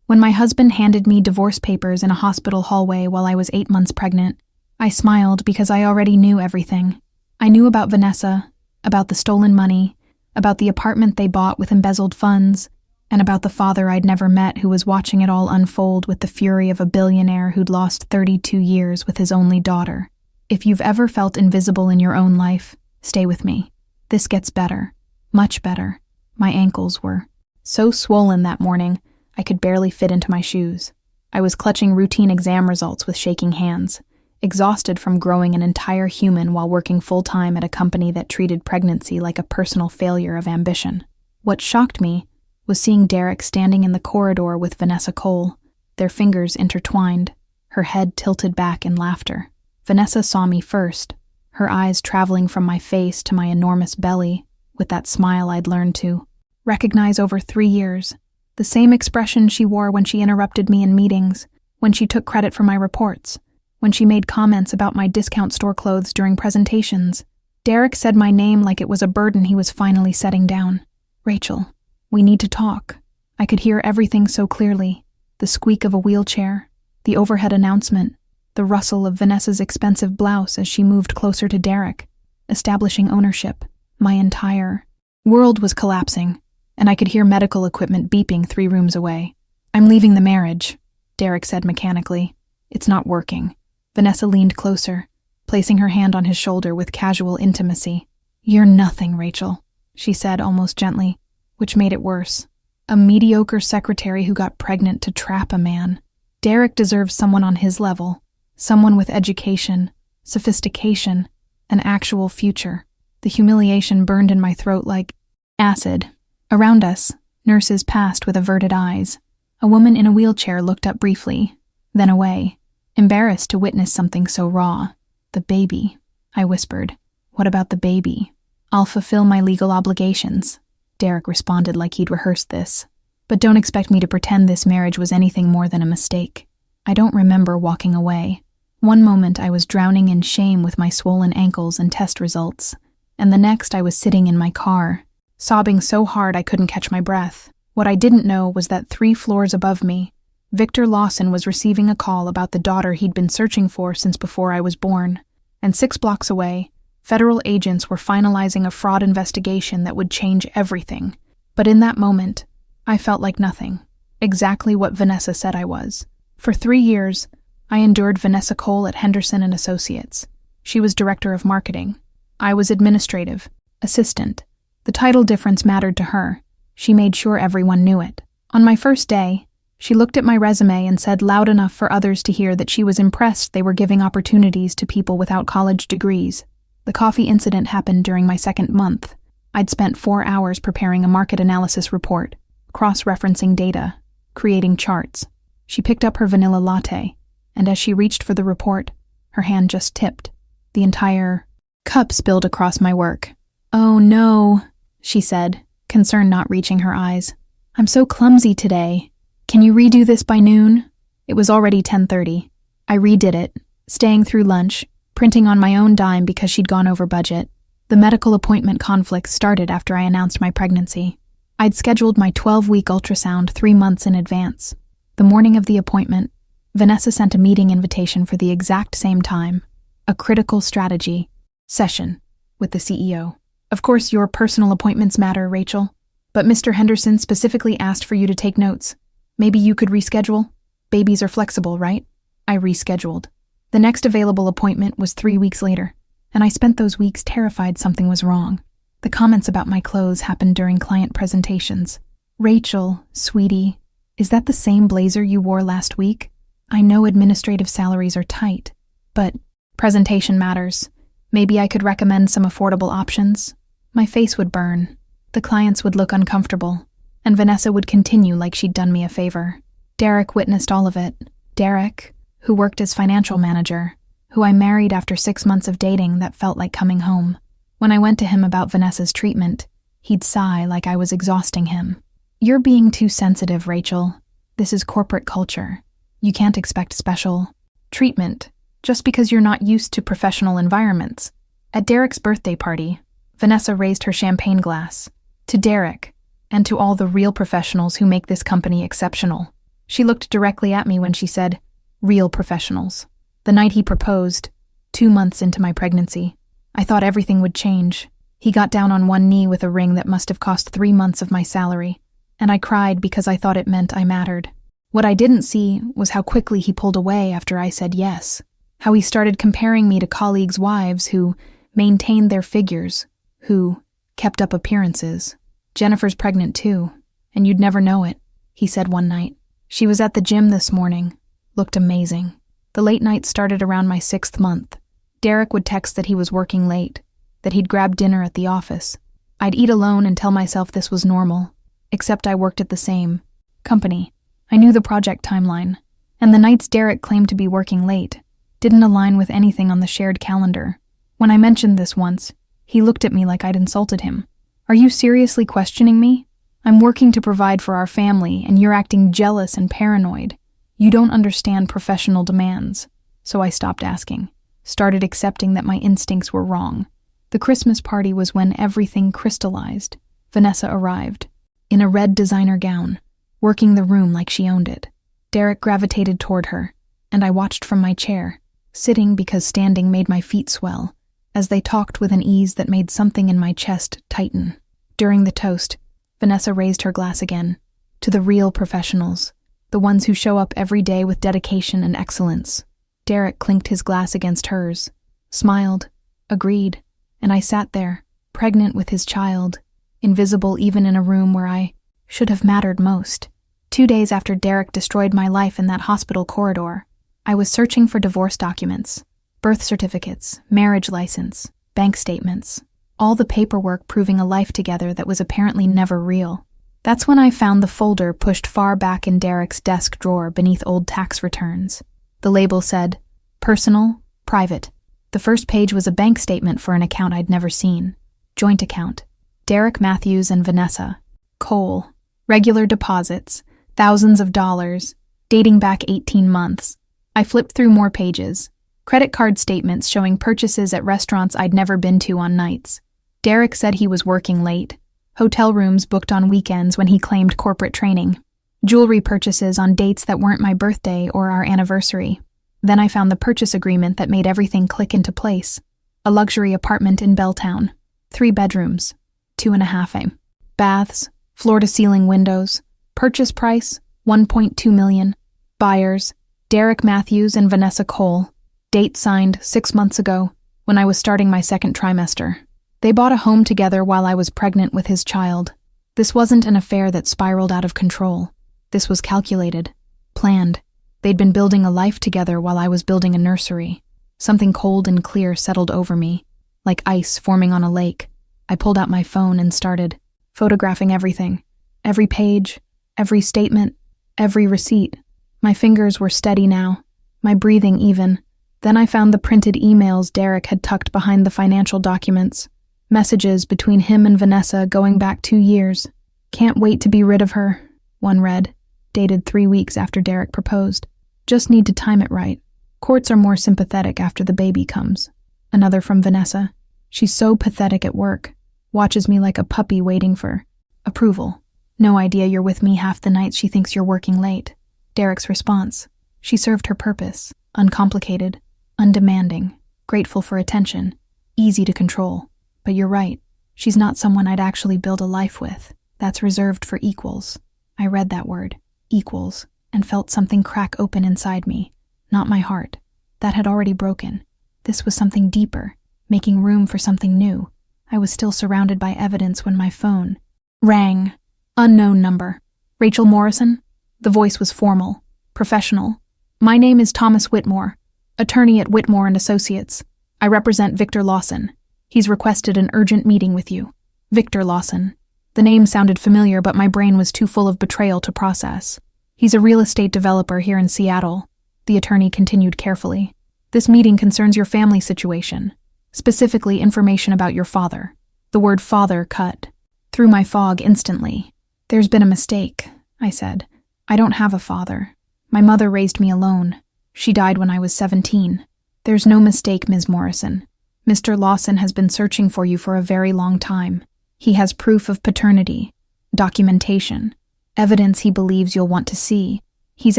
When my husband handed me divorce papers in a hospital hallway while I was 8 months pregnant, I smiled because I already knew everything. I knew about Vanessa, about the stolen money, about the apartment they bought with embezzled funds, and about the father I'd never met who was watching it all unfold with the fury of a billionaire who'd lost 32 years with his only daughter. If you've ever felt invisible in your own life, stay with me. This gets better. Much better. My ankles were so swollen that morning, I could barely fit into my shoes. I was clutching routine exam results with shaking hands, exhausted from growing an entire human while working full-time at a company that treated pregnancy like a personal failure of ambition. What shocked me was seeing Derek standing in the corridor with Vanessa Cole, their fingers intertwined, her head tilted back in laughter. Vanessa saw me first, her eyes traveling from my face to my enormous belly, with that smile I'd learned to recognize over 3 years, the same expression she wore when she interrupted me in meetings, when she took credit for my reports, when she made comments about my discount store clothes during presentations. Derek said my name like it was a burden he was finally setting down. "Rachel, we need to talk." I could hear everything so clearly, the squeak of a wheelchair, the overhead announcement, the rustle of Vanessa's expensive blouse as she moved closer to Derek, establishing ownership. My entire world was collapsing, and I could hear medical equipment beeping 3 rooms away. "I'm leaving the marriage," Derek said mechanically. "It's not working." Vanessa leaned closer, placing her hand on his shoulder with casual intimacy. "You're nothing, Rachel," she said almost gently, which made it worse. A mediocre secretary who got pregnant to trap a man. Derek deserves someone on his level, someone with education, sophistication, an actual future. The humiliation burned in my throat like acid. Around us, nurses passed with averted eyes. A woman in a wheelchair looked up briefly, then away, embarrassed to witness something so raw. "The baby," I whispered. "What about the baby?" "I'll fulfill my legal obligations," Derek responded like he'd rehearsed this. "But don't expect me to pretend this marriage was anything more than a mistake." I don't remember walking away. One moment I was drowning in shame with my swollen ankles and test results, and the next I was sitting in my car, sobbing so hard I couldn't catch my breath. What I didn't know was that 3 floors above me, Victor Lawson was receiving a call about the daughter he'd been searching for since before I was born. And 6 blocks away, federal agents were finalizing a fraud investigation that would change everything. But in that moment, I felt like nothing. Exactly what Vanessa said I was. For 3 years, I endured Vanessa Cole at Henderson & Associates. She was director of marketing. I was administrative, assistant. The title difference mattered to her. She made sure everyone knew it. On my first day, she looked at my resume and said loud enough for others to hear that she was impressed they were giving opportunities to people without college degrees. The coffee incident happened during my 2nd month. I'd spent 4 hours preparing a market analysis report, cross-referencing data, creating charts. She picked up her vanilla latte, and as she reached for the report, her hand just tipped. The entire cup spilled across my work. "Oh no," she said, concern not reaching her eyes. "I'm so clumsy today. Can you redo this by noon?" It was already 10:30. I redid it, staying through lunch, printing on my own dime because she'd gone over budget. The medical appointment conflict started after I announced my pregnancy. I'd scheduled my 12-week ultrasound 3 months in advance. The morning of the appointment, Vanessa sent a meeting invitation for the exact same time, a critical strategy session with the CEO. "Of course, your personal appointments matter, Rachel, but Mr. Henderson specifically asked for you to take notes. Maybe you could reschedule? Babies are flexible, right?" I rescheduled. The next available appointment was 3 weeks later, and I spent those weeks terrified something was wrong. The comments about my clothes happened during client presentations. "Rachel, sweetie, is that the same blazer you wore last week? I know administrative salaries are tight, but presentation matters. Maybe I could recommend some affordable options." My face would burn. The clients would look uncomfortable, and Vanessa would continue like she'd done me a favor. Derek witnessed all of it. Derek, who worked as financial manager, who I married after 6 months of dating that felt like coming home. When I went to him about Vanessa's treatment, he'd sigh like I was exhausting him. "You're being too sensitive, Rachel. This is corporate culture. You can't expect special treatment just because you're not used to professional environments." At Derek's birthday party, Vanessa raised her champagne glass. "To Derek, and to all the real professionals who make this company exceptional." She looked directly at me when she said, "Real professionals." The night he proposed, 2 months into my pregnancy, I thought everything would change. He got down on one knee with a ring that must have cost 3 months of my salary, and I cried because I thought it meant I mattered. What I didn't see was how quickly he pulled away after I said yes, how he started comparing me to colleagues' wives who maintained their figures, who kept up appearances. "Jennifer's pregnant too, and you'd never know it," he said one night. "She was at the gym this morning. Looked amazing." The late nights started around my 6th month. Derek would text that he was working late, that he'd grab dinner at the office. I'd eat alone and tell myself this was normal, except I worked at the same company. I knew the project timeline, and the nights Derek claimed to be working late didn't align with anything on the shared calendar. When I mentioned this once, he looked at me like I'd insulted him. "Are you seriously questioning me? I'm working to provide for our family, and you're acting jealous and paranoid. You don't understand professional demands." So I stopped asking, started accepting that my instincts were wrong. The Christmas party was when everything crystallized. Vanessa arrived, in a red designer gown, working the room like she owned it. Derek gravitated toward her, and I watched from my chair, sitting because standing made my feet swell, as they talked with an ease that made something in my chest tighten. During the toast, Vanessa raised her glass again, to the real professionals, the ones who show up every day with dedication and excellence. Derek clinked his glass against hers, smiled, agreed, and I sat there, pregnant with his child, invisible even in a room where I should have mattered most. 2 days after Derek destroyed my life in that hospital corridor, I was searching for divorce documents, birth certificates, marriage license, bank statements, all the paperwork proving a life together that was apparently never real. That's when I found the folder pushed far back in Derek's desk drawer beneath old tax returns. The label said, "Personal, Private." The first page was a bank statement for an account I'd never seen. Joint account. Derek Matthews and Vanessa. Cole. Regular deposits. Thousands of dollars. Dating back 18 months. I flipped through more pages. Credit card statements showing purchases at restaurants I'd never been to on nights. Derek said he was working late. Hotel rooms booked on weekends when he claimed corporate training. Jewelry purchases on dates that weren't my birthday or our anniversary. Then I found the purchase agreement that made everything click into place. A luxury apartment in Belltown. 3 bedrooms. 2.5 baths. Floor-to-ceiling windows. Purchase price, $1.2 million. Buyers, Derek Matthews and Vanessa Cole. Date signed 6 months ago, when I was starting my 2nd trimester. They bought a home together while I was pregnant with his child. This wasn't an affair that spiraled out of control. This was calculated, planned. They'd been building a life together while I was building a nursery. Something cold and clear settled over me, like ice forming on a lake. I pulled out my phone and started photographing everything. Every page, every statement, every receipt. My fingers were steady now, my breathing even. Then I found the printed emails Derek had tucked behind the financial documents. Messages between him and Vanessa going back 2 years. "Can't wait to be rid of her," one read, dated 3 weeks after Derek proposed. "Just need to time it right. Courts are more sympathetic after the baby comes." Another from Vanessa. "She's so pathetic at work. Watches me like a puppy waiting for approval. No idea you're with me half the nights she thinks you're working late." Derek's response. "She served her purpose. Uncomplicated, undemanding, grateful for attention, easy to control. But you're right. She's not someone I'd actually build a life with. That's reserved for equals." I read that word, equals, and felt something crack open inside me. Not my heart. That had already broken. This was something deeper, making room for something new. I was still surrounded by evidence when my phone rang. Unknown number. "Rachel Morrison?" The voice was formal, professional. "My name is Thomas Whitmore, attorney at Whitmore and Associates. I represent Victor Lawson. He's requested an urgent meeting with you." Victor Lawson. The name sounded familiar, but my brain was too full of betrayal to process. "He's a real estate developer here in Seattle," the attorney continued carefully. "This meeting concerns your family situation, specifically information about your father." The word father cut through my fog instantly. "There's been a mistake," I said. "I don't have a father. My mother raised me alone. She died when I was 17. There's no mistake, Ms. Morrison. Mr. Lawson has been searching for you for a very long time. He has proof of paternity, documentation, evidence he believes you'll want to see. He's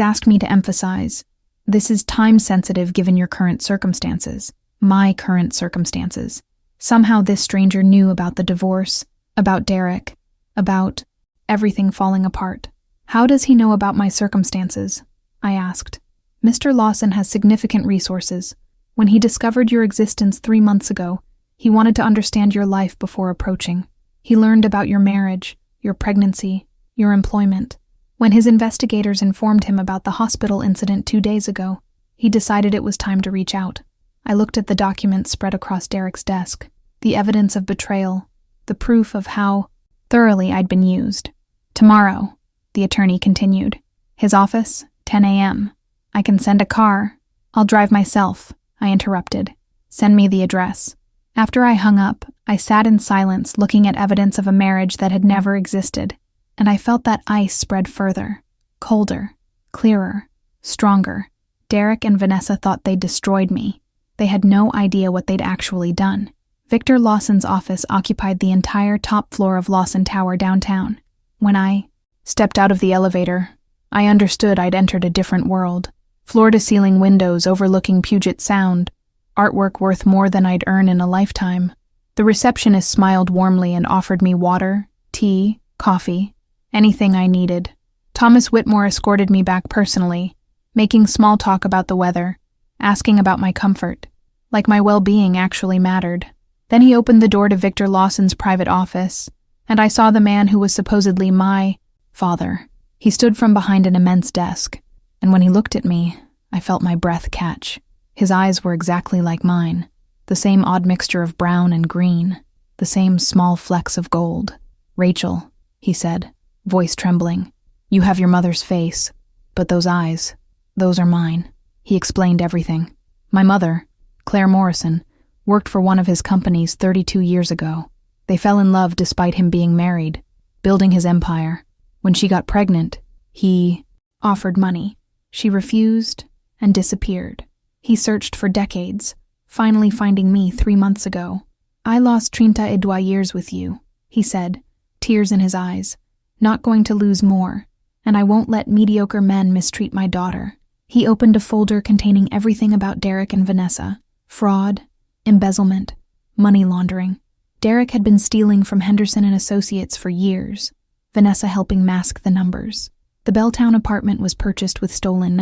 asked me to emphasize, this is time-sensitive given your current circumstances. My current circumstances. Somehow this stranger knew about the divorce, about Derek, about everything falling apart. How does he know about my circumstances? I asked. Mr. Lawson has significant resources. When he discovered your existence 3 months ago, he wanted to understand your life before approaching. He learned about your marriage, your pregnancy, your employment. When his investigators informed him about the hospital incident 2 days ago, he decided it was time to reach out. I looked at the documents spread across Derek's desk, the evidence of betrayal, the proof of how thoroughly I'd been used. Tomorrow, the attorney continued. His office, 10 a.m. I can send a car. I'll drive myself, I interrupted. Send me the address. After I hung up, I sat in silence looking at evidence of a marriage that had never existed, and I felt that ice spread further, colder, clearer, stronger. Derek and Vanessa thought they'd destroyed me. They had no idea what they'd actually done. Victor Lawson's office occupied the entire top floor of Lawson Tower downtown. When I stepped out of the elevator, I understood I'd entered a different world. Floor-to-ceiling windows overlooking Puget Sound, artwork worth more than I'd earn in a lifetime. The receptionist smiled warmly and offered me water, tea, coffee, anything I needed. Thomas Whitmore escorted me back personally, making small talk about the weather, asking about my comfort, like my well-being actually mattered. Then he opened the door to Victor Lawson's private office, and I saw the man who was supposedly my father. He stood from behind an immense desk, and when he looked at me, I felt my breath catch. His eyes were exactly like mine, the same odd mixture of brown and green, the same small flecks of gold. "Rachel," he said, voice trembling, "you have your mother's face, but those eyes, those are mine." He explained everything. My mother, Claire Morrison, worked for one of his companies 32 years ago. They fell in love despite him being married, building his empire. When she got pregnant, he offered money. She refused and disappeared. He searched for decades, finally finding me 3 months ago. "I lost 32 years with you," he said, tears in his eyes. "Not going to lose more, and I won't let mediocre men mistreat my daughter." He opened a folder containing everything about Derek and Vanessa: fraud, embezzlement, money laundering. Derek had been stealing from Henderson and Associates for years, Vanessa helping mask the numbers. The Belltown apartment was purchased with stolen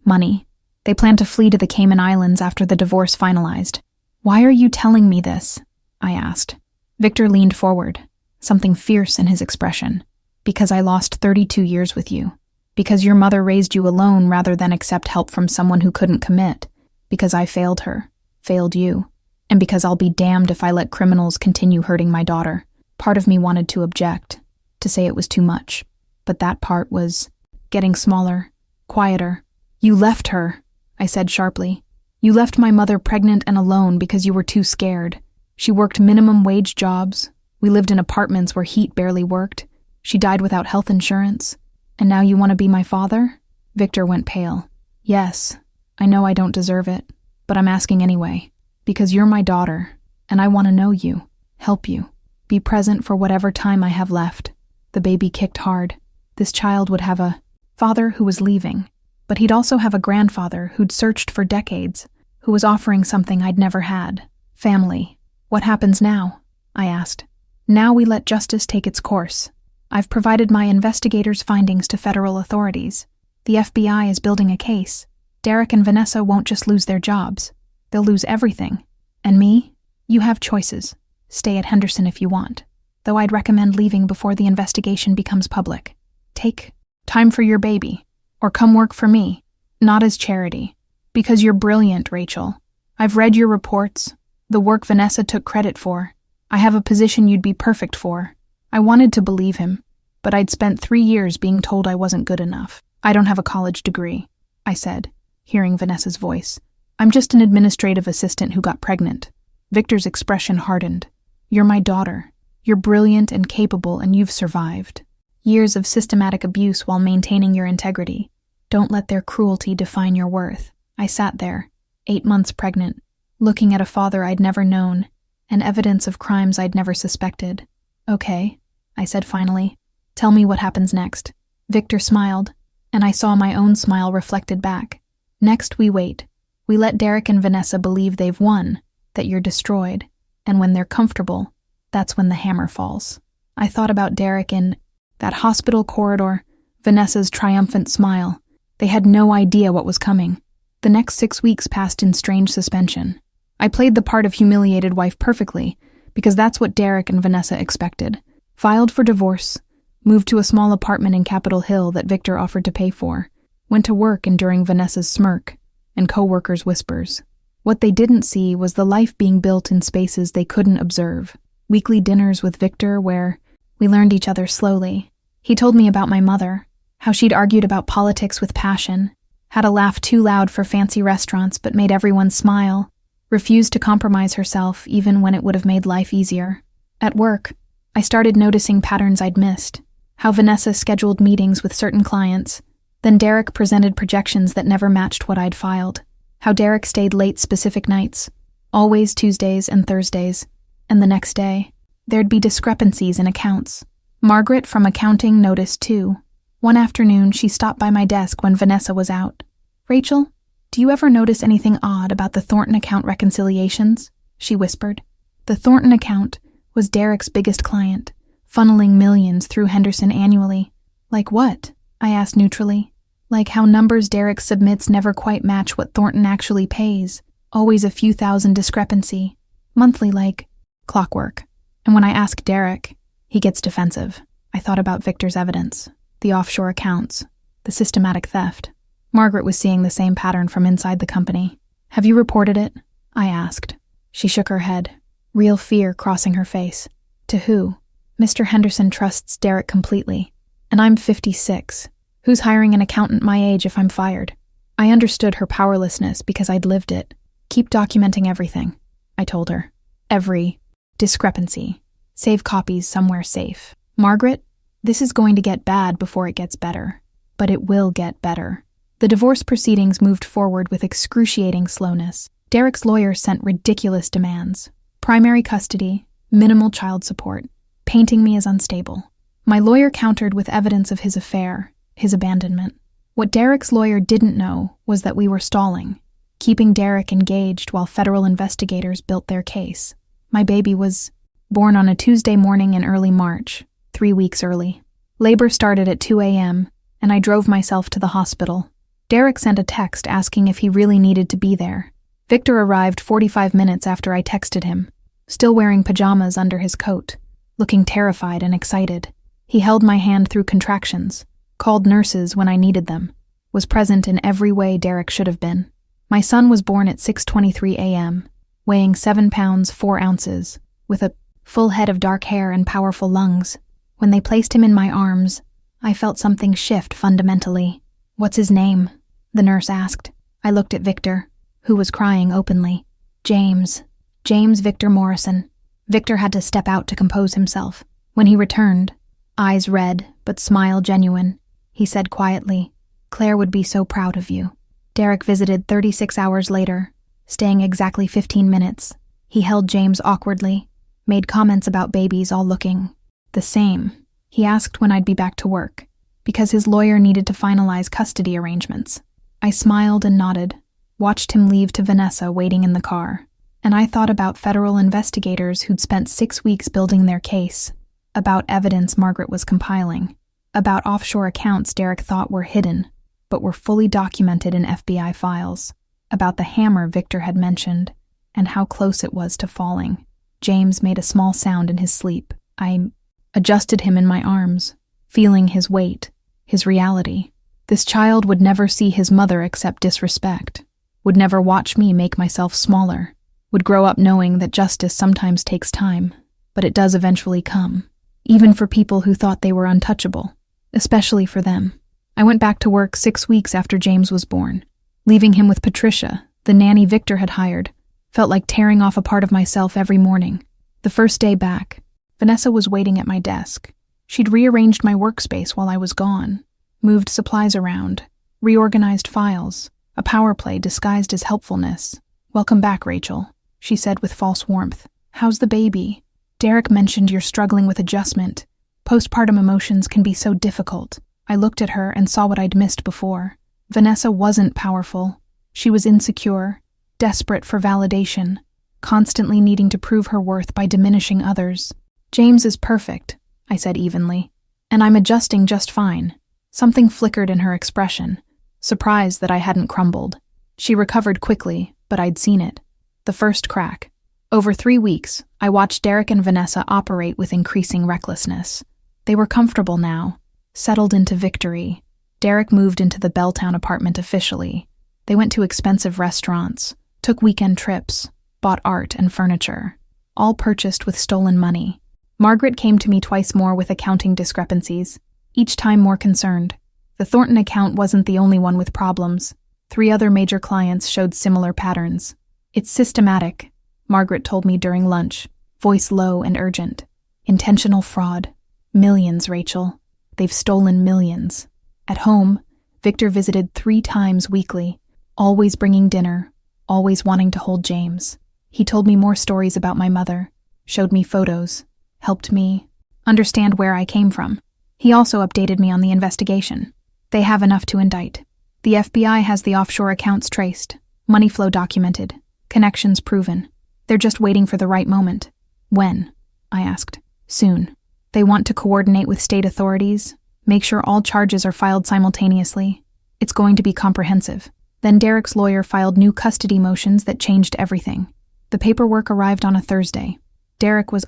money. They planned to flee to the Cayman Islands after the divorce finalized. "Why are you telling me this?" I asked. Victor leaned forward, something fierce in his expression. "Because I lost 32 years with you. Because your mother raised you alone rather than accept help from someone who couldn't commit. Because I failed her, failed you. And because I'll be damned if I let criminals continue hurting my daughter." Part of me wanted to object, to say it was too much. But that part was getting smaller, quieter. "You left her," I said sharply. "You left my mother pregnant and alone because you were too scared. She worked minimum wage jobs. We lived in apartments where heat barely worked. She died without health insurance. And now you want to be my father?" Victor went pale. "Yes, I know I don't deserve it, but I'm asking anyway. Because you're my daughter, and I want to know you, help you, be present for whatever time I have left." The baby kicked hard. This child would have a father who was leaving, but he'd also have a grandfather who'd searched for decades, who was offering something I'd never had: family. "What happens now?" I asked. "Now we let justice take its course. I've provided my investigators' findings to federal authorities. The FBI is building a case. Derek and Vanessa won't just lose their jobs. They'll lose everything. And me? You have choices. Stay at Henderson if you want, though I'd recommend leaving before the investigation becomes public. Take time for your baby, or come work for me, not as charity. Because you're brilliant, Rachel. I've read your reports, the work Vanessa took credit for. I have a position you'd be perfect for." I wanted to believe him, but I'd spent 3 years being told I wasn't good enough. "I don't have a college degree," I said, hearing Vanessa's voice. "I'm just an administrative assistant who got pregnant." Victor's expression hardened. "You're my daughter. You're brilliant and capable, and you've survived. Years of systematic abuse while maintaining your integrity. Don't let their cruelty define your worth." I sat there, 8 months pregnant, looking at a father I'd never known, and evidence of crimes I'd never suspected. "Okay," I said finally. "Tell me what happens next." Victor smiled. and I saw my own smile reflected back. Next, we wait. We let Derek and Vanessa believe they've won, that you're destroyed, and when they're comfortable, that's when the hammer falls. I thought about Derek in that hospital corridor, Vanessa's triumphant smile. They had no idea what was coming. The next 6 weeks passed in strange suspension. I played the part of humiliated wife perfectly, because that's what Derek and Vanessa expected. Filed for divorce, moved to a small apartment in Capitol Hill that Victor offered to pay for, went to work enduring Vanessa's smirk and co-workers' whispers. What they didn't see was the life being built in spaces they couldn't observe. Weekly dinners with Victor where we learned each other slowly. He told me about my mother, how she'd argued about politics with passion, had a laugh too loud for fancy restaurants but made everyone smile, refused to compromise herself even when it would have made life easier. At work, I started noticing patterns I'd missed, how Vanessa scheduled meetings with certain clients, then Derek presented projections that never matched what I'd filed, how Derek stayed late specific nights, always Tuesdays and Thursdays, and the next day, there'd be discrepancies in accounts. Margaret from accounting noticed too. One afternoon, she stopped by my desk when Vanessa was out. "Rachel, do you ever notice anything odd about the Thornton account reconciliations?" she whispered. The Thornton account was Derek's biggest client, funneling millions through Henderson annually. "Like what?" I asked neutrally. "Like how numbers Derek submits never quite match what Thornton actually pays. Always a few thousand discrepancy. Monthly like clockwork. And when I ask Derek, he gets defensive." I thought about Victor's evidence, the offshore accounts, the systematic theft. Margaret was seeing the same pattern from inside the company. "Have you reported it?" I asked. She shook her head, real fear crossing her face. "To who?" "Mr. Henderson trusts Derek completely, and I'm 56. Who's hiring an accountant my age if I'm fired?" I understood her powerlessness because I'd lived it. "Keep documenting everything," I told her. "Every discrepancy. Save copies somewhere safe. Margaret, this is going to get bad before it gets better. But it will get better." The divorce proceedings moved forward with excruciating slowness. Derek's lawyer sent ridiculous demands. Primary custody, minimal child support, painting me as unstable. My lawyer countered with evidence of his affair, his abandonment. What Derek's lawyer didn't know was that we were stalling, keeping Derek engaged while federal investigators built their case. My baby was born on a Tuesday morning in early March, 3 weeks early. Labor started at 2 a.m., and I drove myself to the hospital. Derek sent a text asking if he really needed to be there. Victor arrived 45 minutes after I texted him, still wearing pajamas under his coat, looking terrified and excited. He held my hand through contractions, called nurses when I needed them, was present in every way Derek should have been. My son was born at 6:23 a.m., weighing 7 pounds 4 ounces, with a full head of dark hair and powerful lungs. When they placed him in my arms, I felt something shift fundamentally. "What's his name?" the nurse asked. I looked at Victor, who was crying openly. James Victor Morrison." Victor had to step out to compose himself. When he returned, eyes red but smile genuine, he said quietly, "Claire would be so proud of you." Derek visited 36 hours later, staying exactly 15 minutes. He held James awkwardly, made comments about babies all looking the same. He asked when I'd be back to work, because his lawyer needed to finalize custody arrangements. I smiled and nodded, watched him leave to Vanessa waiting in the car, and I thought about federal investigators who'd spent 6 weeks building their case, about evidence Margaret was compiling, about offshore accounts Derek thought were hidden, but were fully documented in FBI files, about the hammer Victor had mentioned, and how close it was to falling. James made a small sound in his sleep. I adjusted him in my arms, feeling his weight, his reality. This child would never see his mother accept disrespect, would never watch me make myself smaller, would grow up knowing that justice sometimes takes time, but it does eventually come, even for people who thought they were untouchable, especially for them. I went back to work 6 weeks after James was born. Leaving him with Patricia, the nanny Victor had hired, felt like tearing off a part of myself every morning. The first day back, Vanessa was waiting at my desk. She'd rearranged my workspace while I was gone, moved supplies around, reorganized files, a power play disguised as helpfulness. "Welcome back, Rachel," she said with false warmth. "How's the baby? Derek mentioned you're struggling with adjustment. Postpartum emotions can be so difficult." I looked at her and saw what I'd missed before. Vanessa wasn't powerful. She was insecure, desperate for validation, constantly needing to prove her worth by diminishing others. James is perfect, I said evenly, and I'm adjusting just fine. Something flickered in her expression, surprised that I hadn't crumbled. She recovered quickly, but I'd seen it. The first crack. Over 3 weeks, I watched Derek and Vanessa operate with increasing recklessness. They were comfortable now, settled into victory. Derek moved into the Belltown apartment officially. They went to expensive restaurants, took weekend trips, bought art and furniture, all purchased with stolen money. Margaret came to me twice more with accounting discrepancies, each time more concerned. The Thornton account wasn't the only one with problems. 3 other major clients showed similar patterns. It's systematic, Margaret told me during lunch, voice low and urgent. Intentional fraud. Millions, Rachel. They've stolen millions. At home, Victor visited 3 times weekly, always bringing dinner, always wanting to hold James. He told me more stories about my mother, showed me photos, helped me understand where I came from. He also updated me on the investigation. They have enough to indict. The FBI has the offshore accounts traced, money flow documented, connections proven. They're just waiting for the right moment. When? I asked. Soon. They want to coordinate with state authorities, make sure all charges are filed simultaneously. It's going to be comprehensive. Then Derek's lawyer filed new custody motions that changed everything. The paperwork arrived on a Thursday. Derek was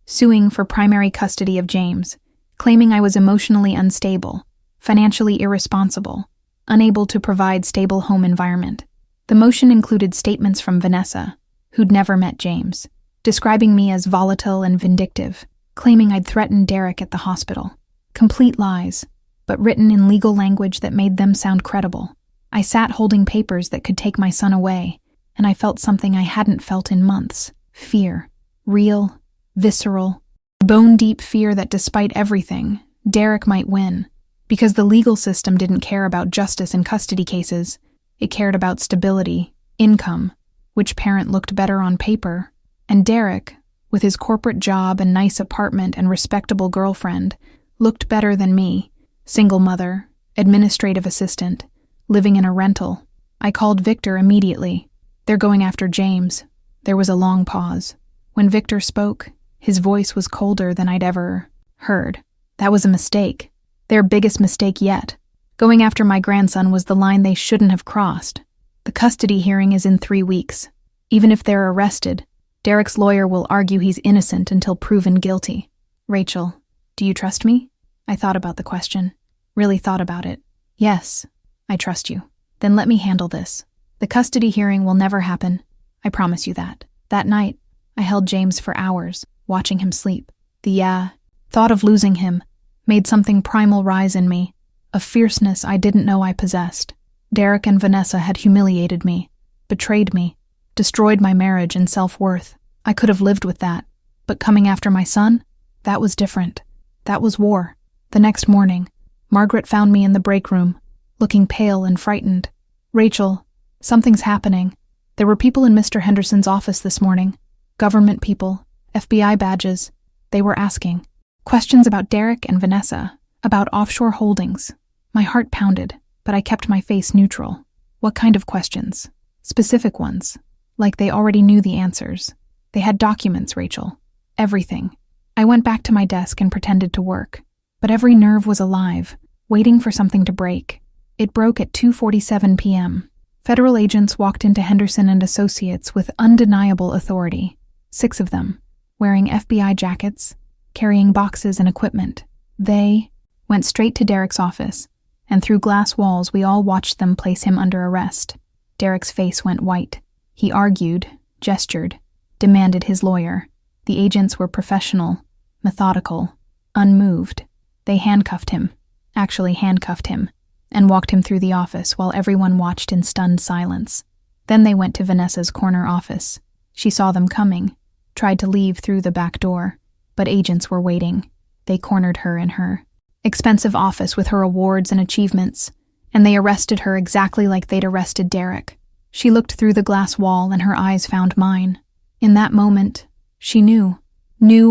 suing for primary custody of James, claiming I was emotionally unstable, financially irresponsible, unable to provide stable home environment. The motion included statements from Vanessa, who'd never met James, describing me as volatile and vindictive, claiming I'd threatened Derek at the hospital. Complete lies, but written in legal language that made them sound credible. I sat holding papers that could take my son away, and I felt something I hadn't felt in months. Fear. Real, visceral, bone-deep fear that despite everything, Derek might win. Because the legal system didn't care about justice in custody cases, it cared about stability, income, which parent looked better on paper, and Derek, with his corporate job and nice apartment and respectable girlfriend, looked better than me, single mother, administrative assistant, living in a rental. I called Victor immediately. They're going after James. There was a long pause. When Victor spoke, his voice was colder than I'd ever heard. That was a mistake. Their biggest mistake yet. Going after my grandson was the line they shouldn't have crossed. The custody hearing is in 3 weeks. Even if they're arrested, Derek's lawyer will argue he's innocent until proven guilty. Rachel, do you trust me? I thought about the question. Really thought about it. Yes, I trust you. Then let me handle this. The custody hearing will never happen. I promise you that. That night, I held James for hours, watching him sleep. The thought of losing him made something primal rise in me, a fierceness I didn't know I possessed. Derek and Vanessa had humiliated me, betrayed me, destroyed my marriage and self-worth. I could have lived with that. But coming after my son? That was different. That was war. The next morning, Margaret found me in the break room, looking pale and frightened. Rachel, something's happening. There were people in Mr. Henderson's office this morning. Government people, FBI badges. They were asking questions about Derek and Vanessa, about offshore holdings. My heart pounded, but I kept my face neutral. What kind of questions? Specific ones. Like they already knew the answers. They had documents, Rachel. Everything. I went back to my desk and pretended to work. But every nerve was alive, waiting for something to break. It broke at 2:47 p.m. Federal agents walked into Henderson and Associates with undeniable authority. 6 of them, wearing FBI jackets, carrying boxes and equipment. They went straight to Derek's office, and through glass walls we all watched them place him under arrest. Derek's face went white. He argued, gestured, demanded his lawyer. The agents were professional, methodical, unmoved. They handcuffed him, and walked him through the office while everyone watched in stunned silence. Then they went to Vanessa's corner office. She saw them coming, tried to leave through the back door, but agents were waiting. They cornered her in her expensive office with her awards and achievements, and they arrested her exactly like they'd arrested Derek. She looked through the glass wall and her eyes found mine. In that moment, she knew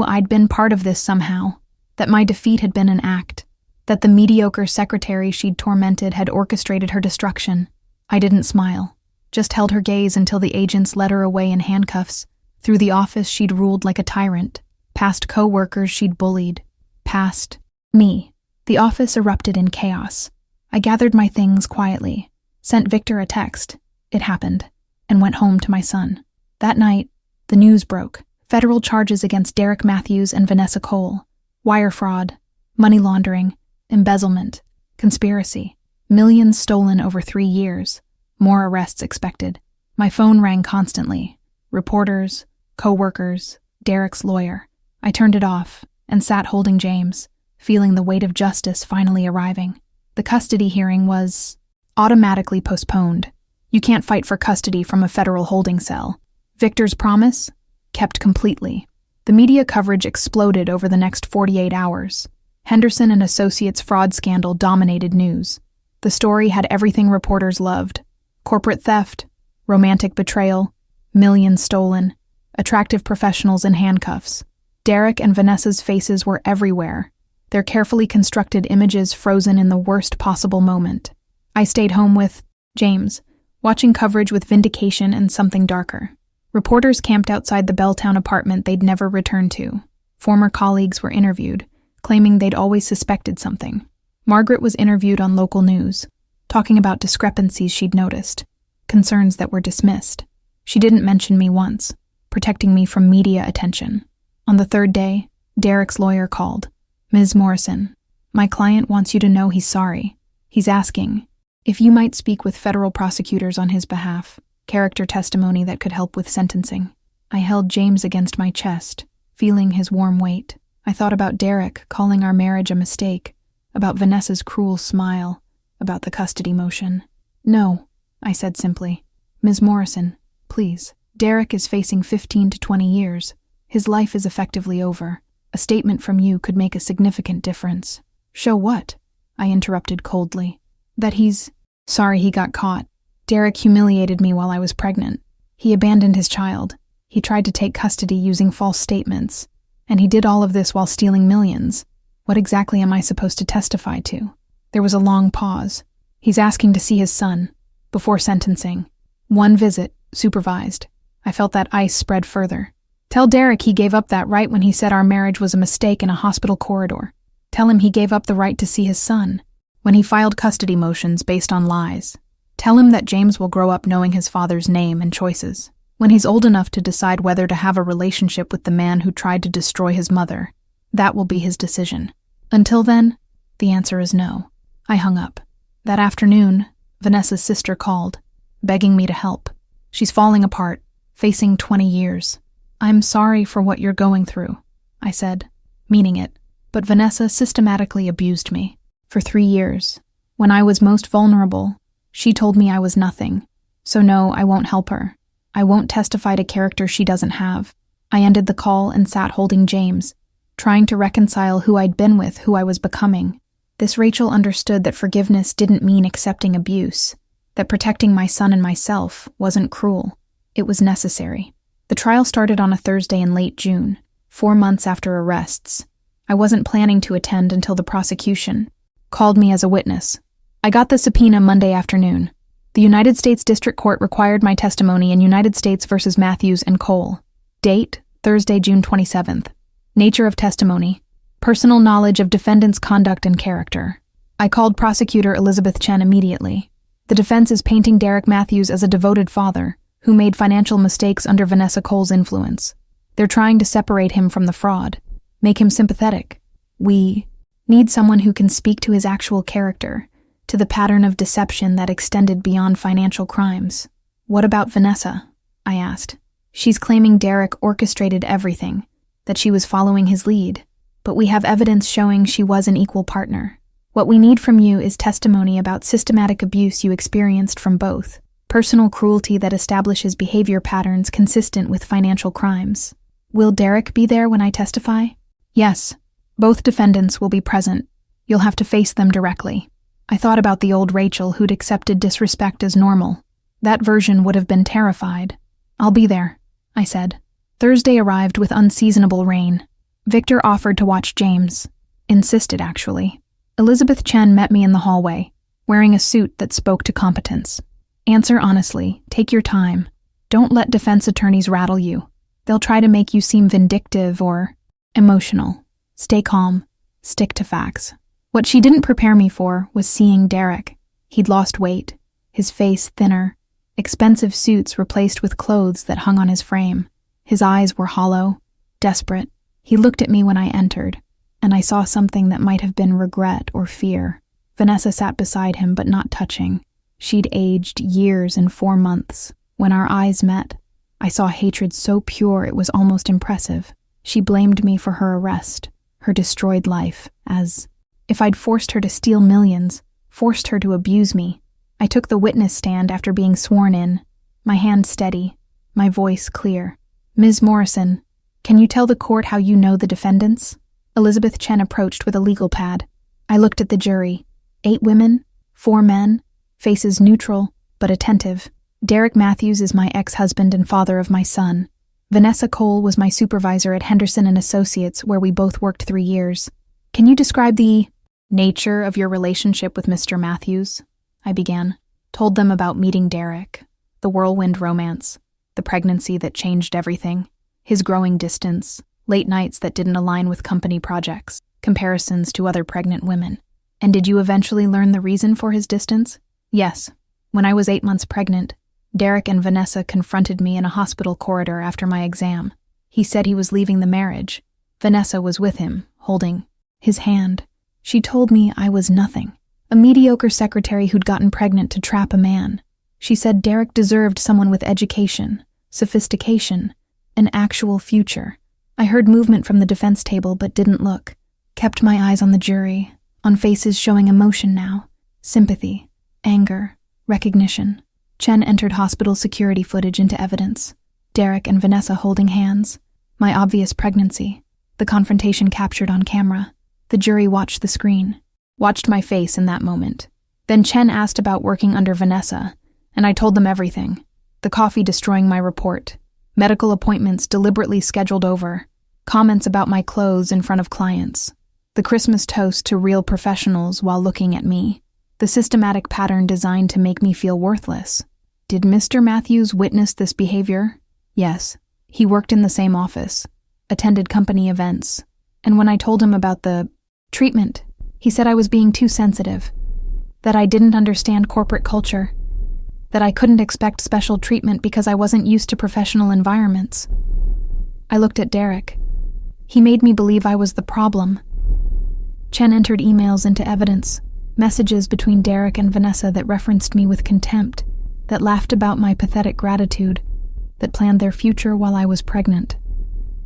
I'd been part of this somehow, that my defeat had been an act, that the mediocre secretary she'd tormented had orchestrated her destruction. I didn't smile, just held her gaze until the agents led her away in handcuffs. Through the office she'd ruled like a tyrant, past co-workers she'd bullied, past me. The office erupted in chaos. I gathered my things quietly, sent Victor a text, it happened, and went home to my son. That night, the news broke. Federal charges against Derek Matthews and Vanessa Cole. Wire fraud, money laundering, embezzlement, conspiracy. Millions stolen over 3 years. More arrests expected. My phone rang constantly. Reporters, co-workers, Derek's lawyer. I turned it off and sat holding James, feeling the weight of justice finally arriving. The custody hearing was automatically postponed. You can't fight for custody from a federal holding cell. Victor's promise? Kept completely. The media coverage exploded over the next 48 hours. Henderson and Associates' fraud scandal dominated news. The story had everything reporters loved: corporate theft, romantic betrayal, millions stolen, attractive professionals in handcuffs. Derek and Vanessa's faces were everywhere, their carefully constructed images frozen in the worst possible moment. I stayed home with James, watching coverage with vindication and something darker. Reporters camped outside the Belltown apartment they'd never returned to. Former colleagues were interviewed, claiming they'd always suspected something. Margaret was interviewed on local news, talking about discrepancies she'd noticed, concerns that were dismissed. She didn't mention me once, protecting me from media attention. On the third day, Derek's lawyer called. "Ms. Morrison, my client wants you to know he's sorry. He's asking if you might speak with federal prosecutors on his behalf, character testimony that could help with sentencing." I held James against my chest, feeling his warm weight. I thought about Derek calling our marriage a mistake, about Vanessa's cruel smile, about the custody motion. "No," I said simply. "Ms. Morrison, please. Derek is facing 15 to 20 years. His life is effectively over. A statement from you could make a significant difference." "Show what?" I interrupted coldly. "That he's sorry he got caught. Derek humiliated me while I was pregnant. He abandoned his child. He tried to take custody using false statements. And he did all of this while stealing millions. What exactly am I supposed to testify to?" There was a long pause. "He's asking to see his son, before sentencing. 1 visit, supervised." I felt that ice spread further. "Tell Derek he gave up that right when he said our marriage was a mistake in a hospital corridor. Tell him he gave up the right to see his son when he filed custody motions based on lies. Tell him that James will grow up knowing his father's name and choices. When he's old enough to decide whether to have a relationship with the man who tried to destroy his mother, that will be his decision. Until then, the answer is no." I hung up. That afternoon, Vanessa's sister called, begging me to help. "She's falling apart, facing 20 years. I'm sorry for what you're going through," I said, meaning it. But Vanessa systematically abused me. For 3 years, when I was most vulnerable, she told me I was nothing. So no, I won't help her. I won't testify to character she doesn't have. I ended the call and sat holding James, trying to reconcile who I'd been with who I was becoming. This Rachel understood that forgiveness didn't mean accepting abuse, that protecting my son and myself wasn't cruel. It was necessary. The trial started on a Thursday in late June, 4 months after arrests. I wasn't planning to attend until the prosecution called me as a witness. I got the subpoena Monday afternoon. The United States District Court required my testimony in United States v. Matthews and Cole. Date, Thursday, June 27th. Nature of testimony: personal knowledge of defendant's conduct and character. I called prosecutor Elizabeth Chen immediately. The defense is painting Derek Matthews as a devoted father who made financial mistakes under Vanessa Cole's influence. They're trying to separate him from the fraud, make him sympathetic. We need someone who can speak to his actual character, to the pattern of deception that extended beyond financial crimes. "What about Vanessa?" I asked. "She's claiming Derek orchestrated everything, that she was following his lead, but we have evidence showing she was an equal partner. What we need from you is testimony about systematic abuse you experienced from both, personal cruelty that establishes behavior patterns consistent with financial crimes. Will Derek be there when I testify?" "Yes. Both defendants will be present. You'll have to face them directly." I thought about the old Rachel who'd accepted disrespect as normal. That version would have been terrified. "I'll be there," I said. Thursday arrived with unseasonable rain. Victor offered to watch James. Insisted, actually. Elizabeth Chen met me in the hallway, wearing a suit that spoke to competence. Answer honestly, take your time. Don't let defense attorneys rattle you. They'll try to make you seem vindictive or emotional. Stay calm. Stick to facts. What she didn't prepare me for was seeing Derek. He'd lost weight, his face thinner, expensive suits replaced with clothes that hung on his frame. His eyes were hollow, desperate. He looked at me when I entered, and I saw something that might have been regret or fear. Vanessa sat beside him, but not touching. She'd aged years in 4 months. When our eyes met, I saw hatred so pure it was almost impressive. She blamed me for her arrest, her destroyed life, as if I'd forced her to steal millions, forced her to abuse me. I took the witness stand after being sworn in, my hand steady, my voice clear. Ms. Morrison, can you tell the court how you know the defendants? Elizabeth Chen approached with a legal pad. I looked at the jury. 8 women, 4 men, faces neutral but attentive. Derek Matthews is my ex-husband and father of my son. Vanessa Cole was my supervisor at Henderson & Associates, where we both worked 3 years. Can you describe the nature of your relationship with Mr. Matthews? I began. Told them about meeting Derek, the whirlwind romance, the pregnancy that changed everything, his growing distance, late nights that didn't align with company projects, comparisons to other pregnant women. And did you eventually learn the reason for his distance? Yes. When I was 8 months pregnant, Derek and Vanessa confronted me in a hospital corridor after my exam. He said he was leaving the marriage. Vanessa was with him, holding his hand. She told me I was nothing, a mediocre secretary who'd gotten pregnant to trap a man. She said Derek deserved someone with education, sophistication, an actual future. I heard movement from the defense table but didn't look. Kept my eyes on the jury, on faces showing emotion now, sympathy, anger, recognition. Chen entered hospital security footage into evidence. Derek and Vanessa holding hands. My obvious pregnancy. The confrontation captured on camera. The jury watched the screen. Watched my face in that moment. Then Chen asked about working under Vanessa, and I told them everything. The coffee destroying my report. Medical appointments deliberately scheduled over. Comments about my clothes in front of clients. The Christmas toast to real professionals while looking at me. The systematic pattern designed to make me feel worthless. Did Mr. Matthews witness this behavior? Yes. He worked in the same office, attended company events, and when I told him about the treatment, he said I was being too sensitive, that I didn't understand corporate culture, that I couldn't expect special treatment because I wasn't used to professional environments. I looked at Derek. He made me believe I was the problem. Chen entered emails into evidence, messages between Derek and Vanessa that referenced me with contempt, that laughed about my pathetic gratitude, that planned their future while I was pregnant.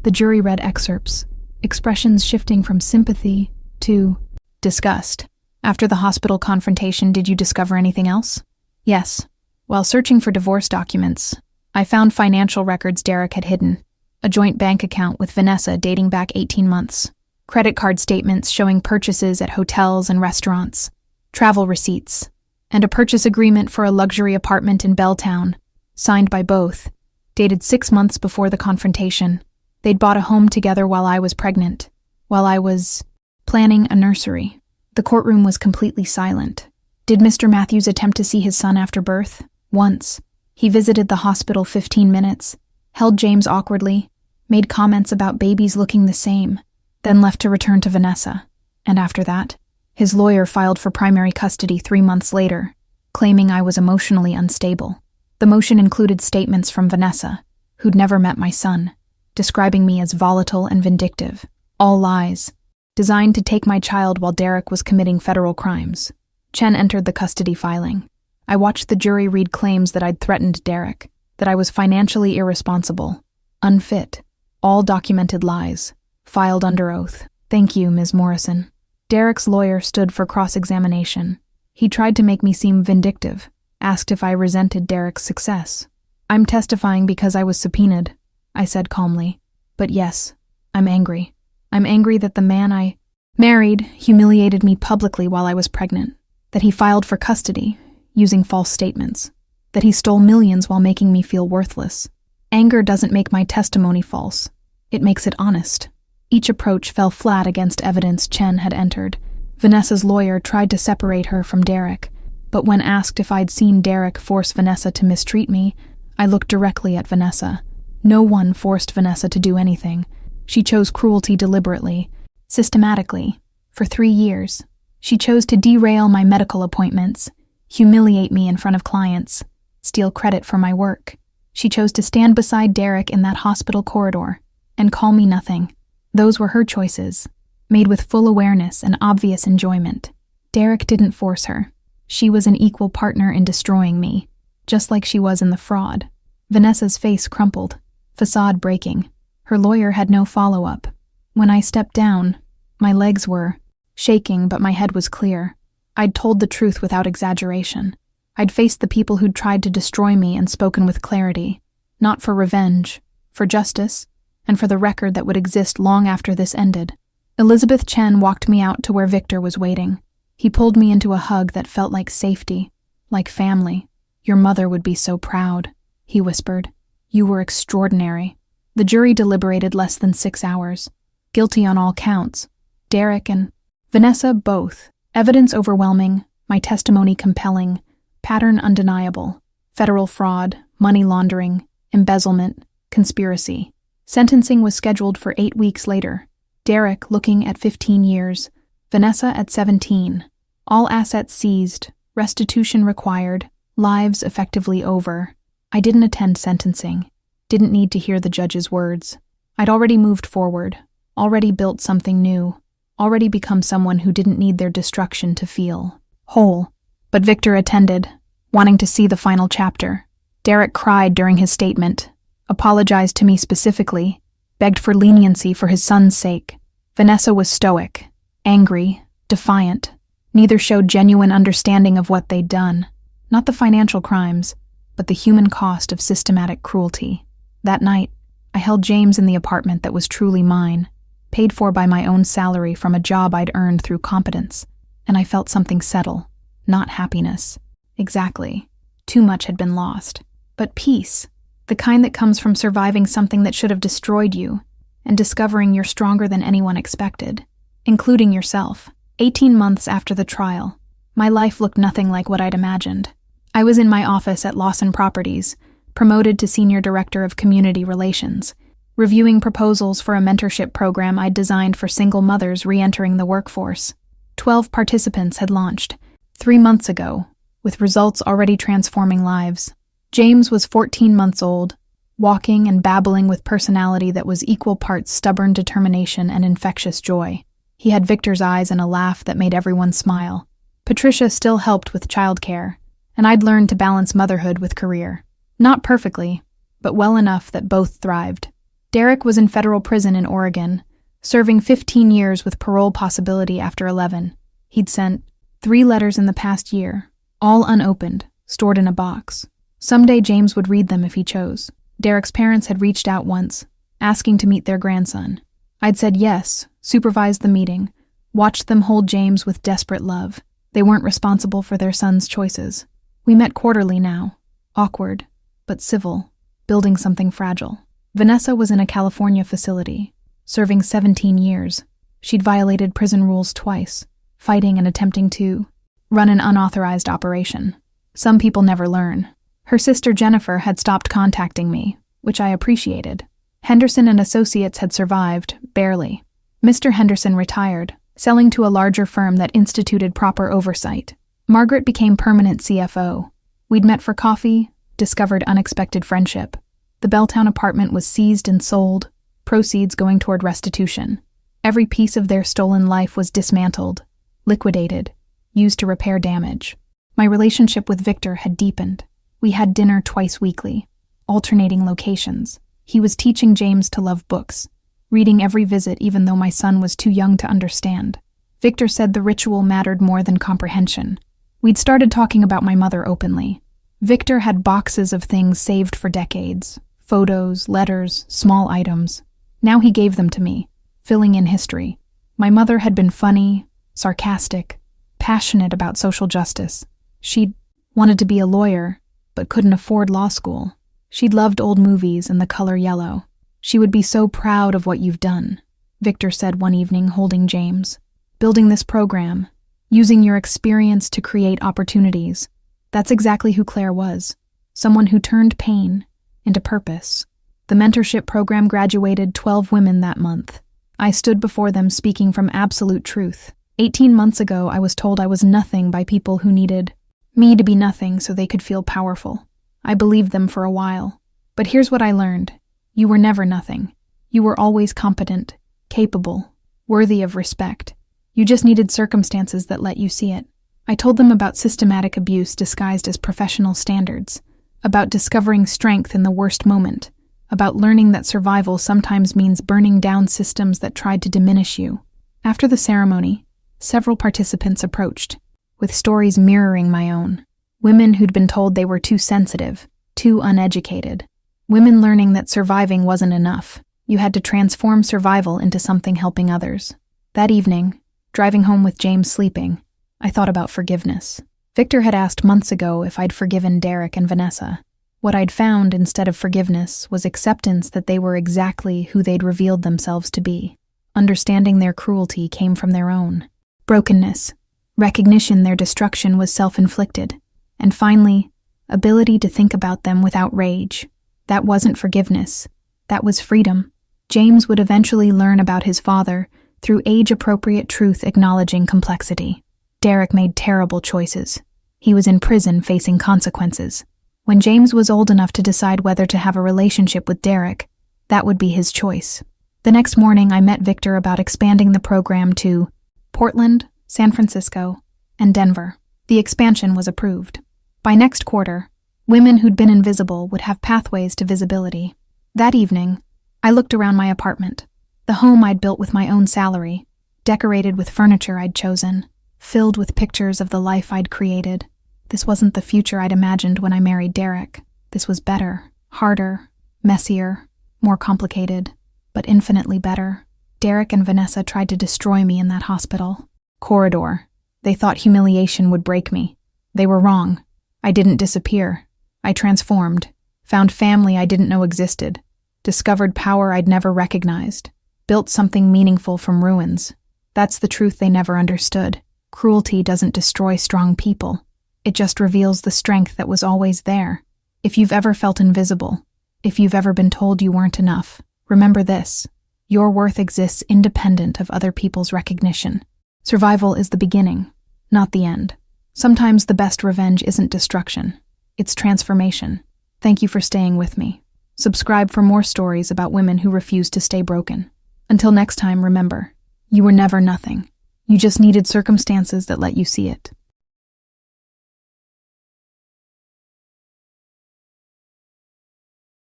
The jury read excerpts, expressions shifting from sympathy to disgust. After the hospital confrontation, did you discover anything else? Yes. While searching for divorce documents, I found financial records Derek had hidden, a joint bank account with Vanessa dating back 18 months, credit card statements showing purchases at hotels and restaurants, travel receipts, and a purchase agreement for a luxury apartment in Belltown, signed by both, dated 6 months before the confrontation. They'd bought a home together while I was pregnant, while I was planning a nursery. The courtroom was completely silent. Did Mr. Matthews attempt to see his son after birth? Once. He visited the hospital 15 minutes, held James awkwardly, made comments about babies looking the same, then left to return to Vanessa. And after that, his lawyer filed for primary custody 3 months later, claiming I was emotionally unstable. The motion included statements from Vanessa, who'd never met my son, describing me as volatile and vindictive. All lies, designed to take my child while Derek was committing federal crimes. Chen entered the custody filing. I watched the jury read claims that I'd threatened Derek, that I was financially irresponsible, unfit, all documented lies, filed under oath. Thank you, Ms. Morrison. Derek's lawyer stood for cross-examination. He tried to make me seem vindictive, asked if I resented Derek's success. I'm testifying because I was subpoenaed, I said calmly. But yes, I'm angry. I'm angry that the man I married humiliated me publicly while I was pregnant, that he filed for custody, using false statements, that he stole millions while making me feel worthless. Anger doesn't make my testimony false. It makes it honest. Each approach fell flat against evidence Chen had entered. Vanessa's lawyer tried to separate her from Derek, but when asked if I'd seen Derek force Vanessa to mistreat me, I looked directly at Vanessa. No one forced Vanessa to do anything. She chose cruelty deliberately, systematically, for 3 years. She chose to derail my medical appointments, humiliate me in front of clients, steal credit for my work. She chose to stand beside Derek in that hospital corridor and call me nothing. Those were her choices, made with full awareness and obvious enjoyment. Derek didn't force her. She was an equal partner in destroying me, just like she was in the fraud. Vanessa's face crumpled, facade breaking. Her lawyer had no follow-up. When I stepped down, my legs were shaking, but my head was clear. I'd told the truth without exaggeration. I'd faced the people who'd tried to destroy me and spoken with clarity, not for revenge, for justice, and for the record that would exist long after this ended. Elizabeth Chen walked me out to where Victor was waiting. He pulled me into a hug that felt like safety, like family. "Your mother would be so proud," he whispered. "You were extraordinary." The jury deliberated less than 6 hours. Guilty on all counts. Derek and Vanessa both. Evidence overwhelming, my testimony compelling, pattern undeniable. Federal fraud, money laundering, embezzlement, conspiracy. Sentencing was scheduled for 8 weeks later. Derek looking at 15 years. Vanessa at 17. All assets seized, restitution required, lives effectively over. I didn't attend sentencing. Didn't need to hear the judge's words. I'd already moved forward, already built something new, already become someone who didn't need their destruction to feel whole. But Victor attended, wanting to see the final chapter. Derek cried during his statement, apologized to me specifically, begged for leniency for his son's sake. Vanessa was stoic, angry, defiant. Neither showed genuine understanding of what they'd done. Not the financial crimes, but the human cost of systematic cruelty. That night, I held James in the apartment that was truly mine, paid for by my own salary from a job I'd earned through competence, and I felt something settle. Not happiness. Exactly. Too much had been lost. But peace, the kind that comes from surviving something that should have destroyed you, and discovering you're stronger than anyone expected, including yourself. 18 months after the trial, my life looked nothing like what I'd imagined. I was in my office at Lawson Properties, promoted to Senior Director of Community Relations, reviewing proposals for a mentorship program I'd designed for single mothers re-entering the workforce. 12 participants had launched 3 months ago, with results already transforming lives. James was 14 months old, walking and babbling with personality that was equal parts stubborn determination and infectious joy. He had Victor's eyes and a laugh that made everyone smile. Patricia still helped with childcare, and I'd learned to balance motherhood with career. Not perfectly, but well enough that both thrived. Derek was in federal prison in Oregon, serving 15 years with parole possibility after 11. He'd sent 3 letters in the past year, all unopened, stored in a box. Someday James would read them if he chose. Derek's parents had reached out once, asking to meet their grandson. I'd said yes, supervised the meeting, watched them hold James with desperate love. They weren't responsible for their son's choices. We met quarterly now, awkward, but civil, building something fragile. Vanessa was in a California facility, serving 17 years. She'd violated prison rules twice, fighting and attempting to run an unauthorized operation. Some people never learn. Her sister Jennifer had stopped contacting me, which I appreciated. Henderson and Associates had survived, barely. Mr. Henderson retired, selling to a larger firm that instituted proper oversight. Margaret became permanent CFO. We'd met for coffee, discovered unexpected friendship. The Belltown apartment was seized and sold, proceeds going toward restitution. Every piece of their stolen life was dismantled, liquidated, used to repair damage. My relationship with Victor had deepened. We had dinner twice weekly, alternating locations. He was teaching James to love books, reading every visit even though my son was too young to understand. Victor said the ritual mattered more than comprehension. We'd started talking about my mother openly. Victor had boxes of things saved for decades, photos, letters, small items. Now he gave them to me, filling in history. My mother had been funny, sarcastic, passionate about social justice. She'd wanted to be a lawyer, but couldn't afford law school. She'd loved old movies and the color yellow. She would be so proud of what you've done, Victor said one evening holding James. Building this program, using your experience to create opportunities. That's exactly who Claire was, someone who turned pain into purpose. The mentorship program graduated 12 women that month. I stood before them speaking from absolute truth. 18 months ago, I was told I was nothing by people who needed me to be nothing so they could feel powerful. I believed them for a while. But here's what I learned. You were never nothing. You were always competent, capable, worthy of respect. You just needed circumstances that let you see it. I told them about systematic abuse disguised as professional standards, about discovering strength in the worst moment, about learning that survival sometimes means burning down systems that tried to diminish you. After the ceremony, several participants approached, with stories mirroring my own. Women who'd been told they were too sensitive, too uneducated. Women learning that surviving wasn't enough. You had to transform survival into something helping others. That evening, driving home with James sleeping, I thought about forgiveness. Victor had asked months ago if I'd forgiven Derek and Vanessa. What I'd found instead of forgiveness was acceptance that they were exactly who they'd revealed themselves to be. Understanding their cruelty came from their own brokenness, recognition their destruction was self-inflicted, and finally, ability to think about them without rage. That wasn't forgiveness. That was freedom. James would eventually learn about his father through age-appropriate truth acknowledging complexity. Derek made terrible choices. He was in prison facing consequences. When James was old enough to decide whether to have a relationship with Derek, that would be his choice. The next morning, I met Victor about expanding the program to Portland, San Francisco, and Denver. The expansion was approved. By next quarter, women who'd been invisible would have pathways to visibility. That evening, I looked around my apartment, the home I'd built with my own salary, decorated with furniture I'd chosen, filled with pictures of the life I'd created. This wasn't the future I'd imagined when I married Derek. This was better, harder, messier, more complicated, but infinitely better. Derek and Vanessa tried to destroy me in that hospital corridor. They thought humiliation would break me. They were wrong. I didn't disappear. I transformed, found family I didn't know existed, discovered power I'd never recognized, built something meaningful from ruins. That's the truth they never understood. Cruelty doesn't destroy strong people. It just reveals the strength that was always there. If you've ever felt invisible, if you've ever been told you weren't enough, remember this. Your worth exists independent of other people's recognition. Survival is the beginning, not the end. Sometimes the best revenge isn't destruction. It's transformation. Thank you for staying with me. Subscribe for more stories about women who refuse to stay broken. Until next time, remember, you were never nothing. You just needed circumstances that let you see it.